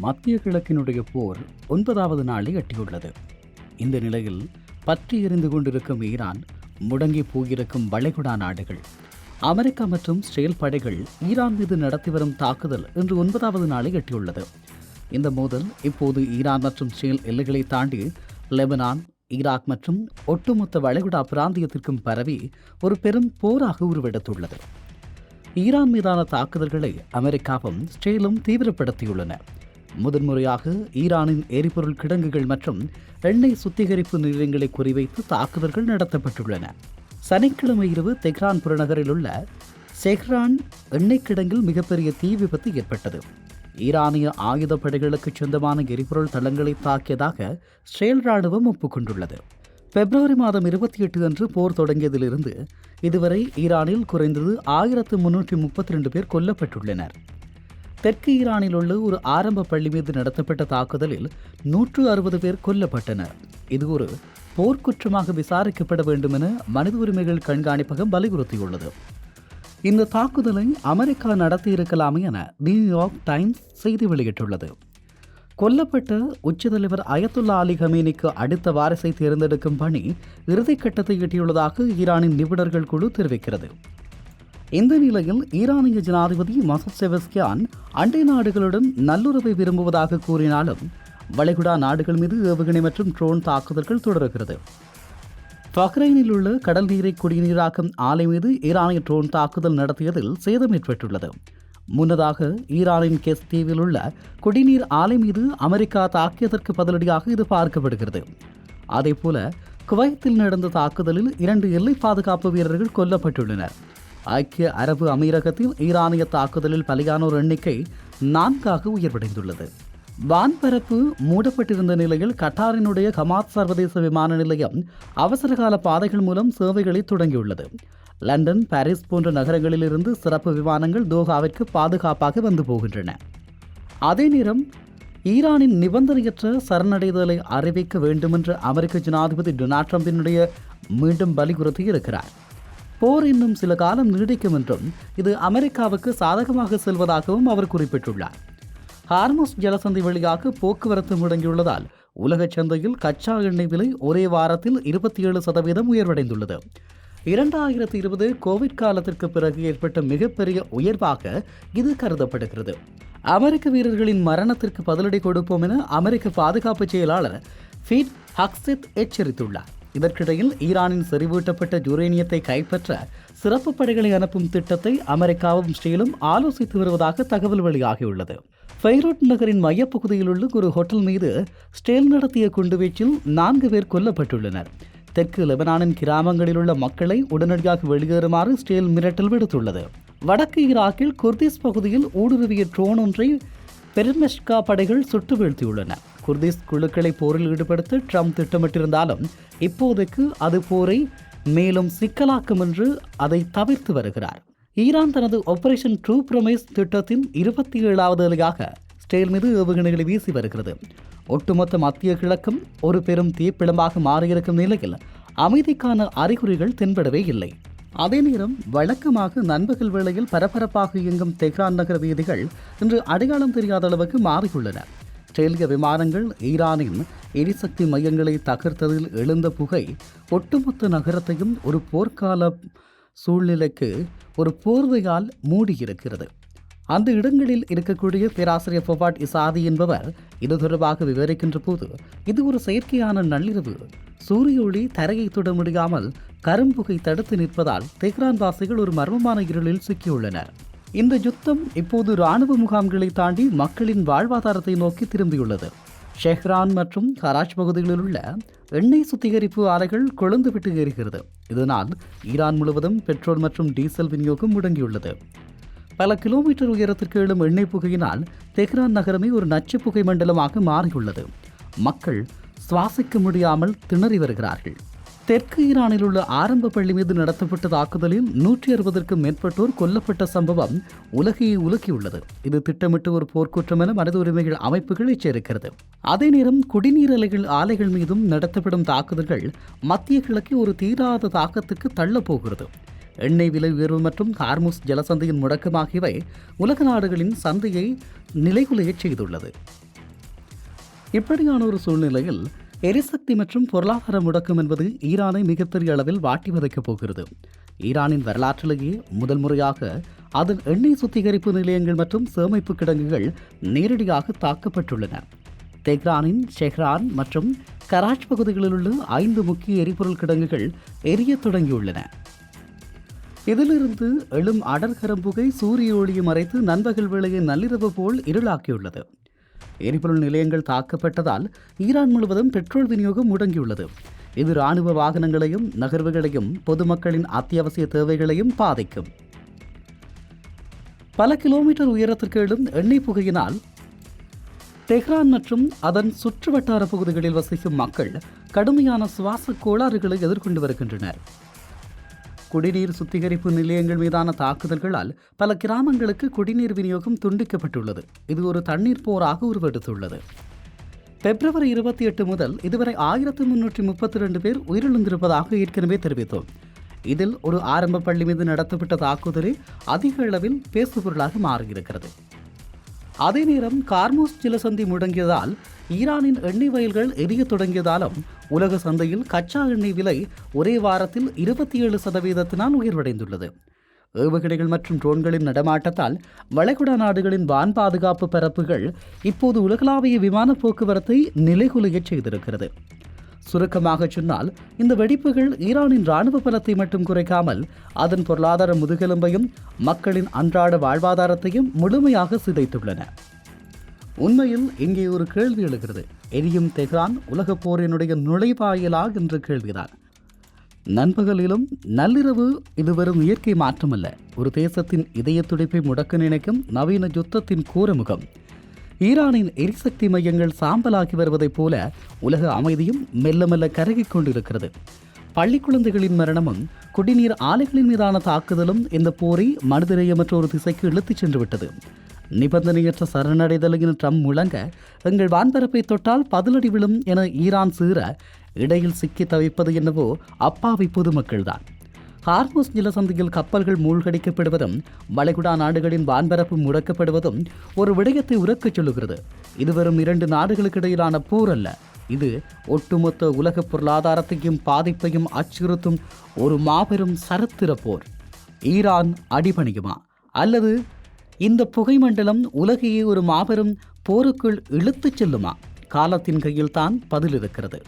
மத்திய கிழக்கினுடைய போர் 9வது நாளை எட்டியுள்ளது. இந்த நிலையில் பற்றி எறிந்து கொண்டிருக்கும் ஈரான், முடங்கி போயிருக்கும் வளைகுடா நாடுகள், அமெரிக்கா மற்றும் இஸ்ரேல் படைகள் ஈரான் மீது நடத்தி வரும் தாக்குதல் இன்று 9வது நாளை எட்டியுள்ளது. இந்த மோதல் இப்போது ஈரான் மற்றும் இஸ்ரேல் எல்லைகளை தாண்டி லெபனான், ஈராக் மற்றும் ஒட்டுமொத்த வளைகுடா பிராந்தியத்திற்கும் பரவி ஒரு பெரும் போராக உருவெடுத்துள்ளது. ஈரான் மீதான தாக்குதல்களை அமெரிக்காவும் இஸ்ரேலும் தீவிரப்படுத்தியுள்ளன. முதன்முறையாக ஈரானின் எரிபொருள் கிடங்குகள் மற்றும் எண்ணெய் சுத்திகரிப்பு நிலையங்களை குறிவைத்து தாக்குதல்கள் நடத்தப்பட்டுள்ளன. சனிக்கிழமை இரவு தெஹ்ரான் புறநகரில் உள்ள செஹ்ரான் எண்ணெய் கிடங்கில் மிகப்பெரிய தீ விபத்து ஏற்பட்டது. ஈரானிய ஆயுதப்படைகளுக்கு சொந்தமான எரிபொருள் தளங்களை தாக்கியதாக இஸ்ரேல் ராணுவம் ஒப்புக்கொண்டுள்ளது. பிப்ரவரி மாதம் 28 அன்று போர் தொடங்கியதிலிருந்து இதுவரை ஈரானில் குறைந்தது 1332 பேர் கொல்லப்பட்டுள்ளனர். தெற்கு ஈரானில் உள்ள ஒரு ஆரம்ப பள்ளி மீது நடத்தப்பட்ட தாக்குதலில் 160 பேர் கொல்லப்பட்டனர். இது ஒரு போர்க்குற்றமாக விசாரிக்கப்பட வேண்டும் என மனித உரிமைகள் கண்காணிப்பகம் வலியுறுத்தியுள்ளது. இந்த தாக்குதலை அமெரிக்கா நடத்தியிருக்கலாமே என நியூயார்க் டைம்ஸ் செய்தி வெளியிட்டுள்ளது. கொல்லப்பட்ட உச்சத்தலைவர் அயத்துல்லா அலி கமேனிக்கு அடுத்த வாரிசை தேர்ந்தெடுக்கும் பணி இறுதிக்கட்டத்தை எட்டியுள்ளதாக ஈரானின் நிபுணர்கள் குழு தெரிவிக்கிறது. இந்த நிலையில் ஈரானிய ஜனாதிபதி மசூத் செபஸ்கியான் அண்டை நாடுகளுடன் நல்லுறவை விரும்புவதாக கூறினாலும் வளைகுடா நாடுகள் மீது ஏவுகணை மற்றும் ட்ரோன் தாக்குதல்கள் தொடர்கிறது. பஹ்ரைனில் உள்ள கடல் நீரை குடிநீராக்கும் ஆலை மீது ஈரானிய ட்ரோன் தாக்குதல் நடத்தியதில் சேதம் ஏற்பட்டுள்ளது. முன்னதாக ஈரானின் கெஸ் தீவில் உள்ள குடிநீர் ஆலை மீது அமெரிக்கா தாக்கியதற்கு பதிலடியாக இது பார்க்கப்படுகிறது. அதேபோல குவைத்தில் நடந்த தாக்குதலில் 2 எல்லை பாதுகாப்பு வீரர்கள் கொல்லப்பட்டுள்ளனர். ஐக்கிய அரபு அமீரகத்தில் ஈரானிய தாக்குதலில் பலியானோர் எண்ணிக்கை 4ஆக உயர்வடைந்துள்ளது. வான்பரப்பு மூடப்பட்டிருந்த நிலையில் கட்டாரினுடைய ஹமாத் சர்வதேச விமான நிலையம் அவசரகால பாதைகள் மூலம் சேவைகளை தொடங்கியுள்ளது. லண்டன், பாரிஸ் போன்ற நகரங்களிலிருந்து சிறப்பு விமானங்கள் தோஹாவிற்கு பாதுகாப்பாக வந்து போகின்றன. அதே நேரம் ஈரானின் நிபந்தனையற்ற சரணடைதலை அறிவிக்க வேண்டுமென்ற அமெரிக்க ஜனாதிபதி டொனால்ட் ட்ரம்பினுடைய மீண்டும் வலியுறுத்தி இருக்கிறார். போர் இன்னும் சில காலம் நீடிக்கும் என்றும் இது அமெரிக்காவுக்கு சாதகமாக செல்வதாகவும் அவர் குறிப்பிட்டுள்ளார். ஹார்முஸ் ஜலசந்தி வழியாக போக்குவரத்து முடங்கியுள்ளதால் உலக சந்தையில் கச்சா எண்ணெய் விலை ஒரே வாரத்தில் 27% உயர்வடைந்துள்ளது. 2020 கோவிட் காலத்திற்கு பிறகு ஏற்பட்ட மிகப்பெரிய உயர்வாக இது கருதப்படுகிறது. அமெரிக்க வீரர்களின் மரணத்திற்கு பதிலடி கொடுப்போம் என அமெரிக்க பாதுகாப்பு செயலாளர் பீட் ஹக்செட் எச்சரித்துள்ளார். இதற்கிடையில் ஈரானின் செறிவூட்டப்பட்ட யுரேனியத்தை கைப்பற்ற சிறப்பு படைகளை அனுப்பும் திட்டத்தை அமெரிக்காவும் இஸ்ரேலும் ஆலோசித்து வருவதாக தகவல் வெளியாகியுள்ளது. பெய்ரூட் நகரின் மையப்பகுதியில் உள்ள ஒரு ஹோட்டல் மீது இஸ்ரேல் நடத்திய குண்டுவீச்சில் 4 பேர் கொல்லப்பட்டுள்ளனர். தெற்கு லெபனானின் கிராமங்களில் உள்ள மக்களை உடனடியாக வெளியேறுமாறு இஸ்ரேல் மிரட்டல் விடுத்துள்ளது. வடக்கு ஈராக்கில் குர்திஸ் பகுதியில் ஊடுருவிய ட்ரோன் ஒன்றை பெர்மெஷ்கா படைகள் சுட்டு வீழ்த்தியுள்ளன. குர்திஸ் குழுக்களை போரில் ஈடுபடுத்த ட்ரம்ப் திட்டமிட்டிருந்தாலும் இப்போதைக்கு அது போரை மேலும் சிக்கலாக்கும் என்று அதை தவிர்த்து வருகிறார். ஈரான் தனது ஆபரேஷன் ட்ரூ ப்ரொமைஸ் திட்டத்தின் 27வது அலையாக இஸ்ரேல் மீது ஏவுகணைகளை வீசி வருகிறது. ஒட்டுமொத்த மத்திய கிழக்கும் ஒரு பெரும் தீப்பிழம்பாக மாறியிருக்கும் நிலையில் அமைதிக்கான அறிகுறிகள் தென்படவே இல்லை. அதே நேரம் வழக்கமாக நண்பகல் வேளையில் பரபரப்பாக இயங்கும் தெஹ்ரான் நகர வீதிகள் இன்று அடையாளம் தெரியாத அளவுக்கு மாறியுள்ளன. இஸ்ரேலிய விமானங்கள் ஈரானின் எரிசக்தி மையங்களை தகர்த்ததில் எழுந்த புகை ஒட்டுமொத்த நகரத்தையும் ஒரு போர்க்கால சூழ்நிலைக்கு ஒரு போர்வையால் மூடியிருக்கிறது. அந்த இடங்களில் இருக்கக்கூடிய பேராசிரியர் ஃபவாட் இசாதி என்பவர் இது தொடர்பாக விவரிக்கின்ற போது, இது ஒரு செயற்கையான நள்ளிரவு. சூரிய ஒளி தரையை தொட முடியாமல் கரும்புகை தடுத்து நிற்பதால் தெஹ்ரான் வாசிகள் ஒரு மர்மமான இருளில் சிக்கியுள்ளனர். இந்த யுத்தம் இப்போது இராணுவ முகாம்களை தாண்டி மக்களின் வாழ்வாதாரத்தை நோக்கி திரும்பியுள்ளது. ஷெஹ்ரான் மற்றும் கராச் பகுதிகளில் உள்ள எண்ணெய் சுத்திகரிப்பு ஆலைகள் கொழுந்துவிட்டு எரிகிறது. இதனால் ஈரான் முழுவதும் பெட்ரோல் மற்றும் டீசல் விநியோகம் முடங்கியுள்ளது. பல கிலோமீட்டர் உயரத்திற்கு எழும் எண்ணெய் புகையினால் தெஹ்ரான் நகரமே ஒரு நச்சு புகை மண்டலமாக மாறியுள்ளது. மக்கள் சுவாசிக்க முடியாமல் திணறி வருகிறார்கள். தெற்கு ஈரானில் உள்ள ஆரம்ப பள்ளி மீது நடத்தப்பட்ட தாக்குதலில் 160க்கும் மேற்பட்டோர் கொல்லப்பட்ட சம்பவம் உலகையை உலுக்கியுள்ளது. இது திட்டமிட்டு ஒரு போர்க்குற்றம் என மனித உரிமைகள் அமைப்புகள் எச்சரிக்கிறது. அதே நேரம் குடிநீர் ஆலைகள் மீதும் நடத்தப்படும் தாக்குதல்கள் மத்திய கிழக்கை ஒரு தீராத தாக்கத்துக்கு தள்ளப்போகிறது. எண்ணெய் விலை உயர்வு மற்றும் ஹார்முஸ் ஜலசந்தையின் முடக்கம் ஆகியவை உலக நாடுகளின் சந்தையை நிலைகுலையச் செய்துள்ளது. இப்படியான ஒரு சூழ்நிலையில் எரிசக்தி மற்றும் பொருளாதார முடக்கம் என்பது ஈரானை மிகப்பெரிய அளவில் வாட்டி வதைக்கப் போகிறது. ஈரானின் வரலாற்றிலேயே முதல் முறையாக அதன் எண்ணெய் சுத்திகரிப்பு நிலையங்கள் மற்றும் சேமிப்பு கிடங்குகள் நேரடியாக தாக்கப்பட்டுள்ளன. தெஹ்ரானின் ஷெஹ்ரான் மற்றும் கராச் பகுதிகளில் உள்ள 5 முக்கிய எரிபொருள் கிடங்குகள் எரியத் தொடங்கியுள்ளன. இதிலிருந்து எழும் அடர்கரம்புகை சூரிய ஒளியை மறைத்து நண்பகல் வேளையை நள்ளிரவு போல் இருளாக்கியுள்ளது. எரிபொருள் நிலையங்கள் தாக்கப்பட்டதால் ஈரான் முழுவதும் பெட்ரோல் விநியோகம் முடங்கியுள்ளது. இது இராணுவ வாகனங்களையும் நகர்வுகளையும் பொதுமக்களின் அத்தியாவசிய தேவைகளையும் பாதிக்கும். பல கிலோமீட்டர் உயரத்திற்கு எழும் எண்ணெய் புகையினால் தெஹ்ரான் மற்றும் அதன் சுற்றுவட்டார பகுதிகளில் வசிக்கும் மக்கள் கடுமையான சுவாச கோளாறுகளை எதிர்கொண்டு வருகின்றனர். குடிநீர் சுத்திகரிப்பு நிலையங்கள் மீதான தாக்குதல்களால் பல கிராமங்களுக்கு குடிநீர் விநியோகம் துண்டிக்கப்பட்டுள்ளது. இது ஒரு தண்ணீர் போராக உருவெடுத்துள்ளது. பிப்ரவரி 28 முதல் இதுவரை 1332 பேர் உயிரிழந்திருப்பதாக ஏற்கனவே தெரிவித்தோம். இதில் ஒரு ஆரம்ப பள்ளி மீது நடத்தப்பட்ட தாக்குதலே அதிக அளவில் பேசுபொருளாக மாறியிருக்கிறது. அதே நேரம் கார்மூஸ் ஜலசந்தி முடங்கியதால் ஈரானின் எண்ணெய் வயல்கள் எரிய தொடங்கியதாலும் உலக சந்தையில் கச்சா எண்ணெய் விலை ஒரே வாரத்தில் 27% உயர்வடைந்துள்ளது. ஏவுகணைகள் மற்றும் ட்ரோன்களின் நடமாட்டத்தால் வளைகுடா நாடுகளின் வான் பாதுகாப்பு பரப்புகள் இப்போது உலகளாவிய விமான போக்குவரத்தை நிலைகுலையச் செய்திருக்கிறது. சுருக்கமாக சொன்னால், இந்த வெடிப்புகள் ஈரானின் இராணுவ பலத்தை மட்டும் குறைக்காமல் அதன் பொருளாதார முதுகெலும்பையும் மக்களின் அன்றாட வாழ்வாதாரத்தையும் முழுமையாக சிதைத்துள்ளன. உண்மையில் இங்கே ஒரு கேள்வி எழுகிறது. எரியும் தெஹ்ரான் உலகப் போரினுடைய நுழைவாயிலா என்ற கேள்விதான். நண்பகலிலும் நள்ளிரவு இது வெறும் இயற்கை மாற்றமல்ல, ஒரு தேசத்தின் இதய துடிப்பை முடக்க நினைக்கும் நவீன யுத்தத்தின் கூரமுகம். ஈரானின் எரிசக்தி மையங்கள் சாம்பலாகி வருவதைப் போல உலக அமைதியும் மெல்ல மெல்ல கருகிக் கொண்டிருக்கிறது. பள்ளி குழந்தைகளின் மரணமும் குடிநீர் ஆலைகளின் மீதான தாக்குதலும் இந்த போரை மனிதநேயமற்ற ஒரு திசைக்கு இழுத்துச் சென்று விட்டது. நிபந்தனையற்ற சரணடைதலின் ட்ரம்ப் முழங்க, எங்கள் வான்பரப்பை தொட்டால் பதிலடி விழும் என ஈரான் சீற, இடையில் சிக்கி தவிப்பது என்னவோ அப்பாவி பொதுமக்கள்தான். ஹார்மூஸ் ஜலசந்தியில் கப்பல்கள் மூழ்கடிக்கப்படுவதும் வளைகுடா நாடுகளின் வான்பரப்பு முடக்கப்படுவதும் ஒரு விடயத்தை உரக்கச் சொல்லுகிறது. இது வெறும் 2 நாடுகளுக்கு இடையிலான போர் அல்ல. இது ஒட்டுமொத்த உலக பொருளாதாரத்தையும் பாதிப்பையும் அச்சுறுத்தும் ஒரு மாபெரும் சரித்திர போர். ஈரான் அடிபணியுமா, அல்லது இந்த புகைமண்டலம் உலகையே ஒரு மாபெரும் போருக்குள் இழுத்துச் செல்லுமா? காலத்தின் கையில் தான் பதில் இருக்கிறது.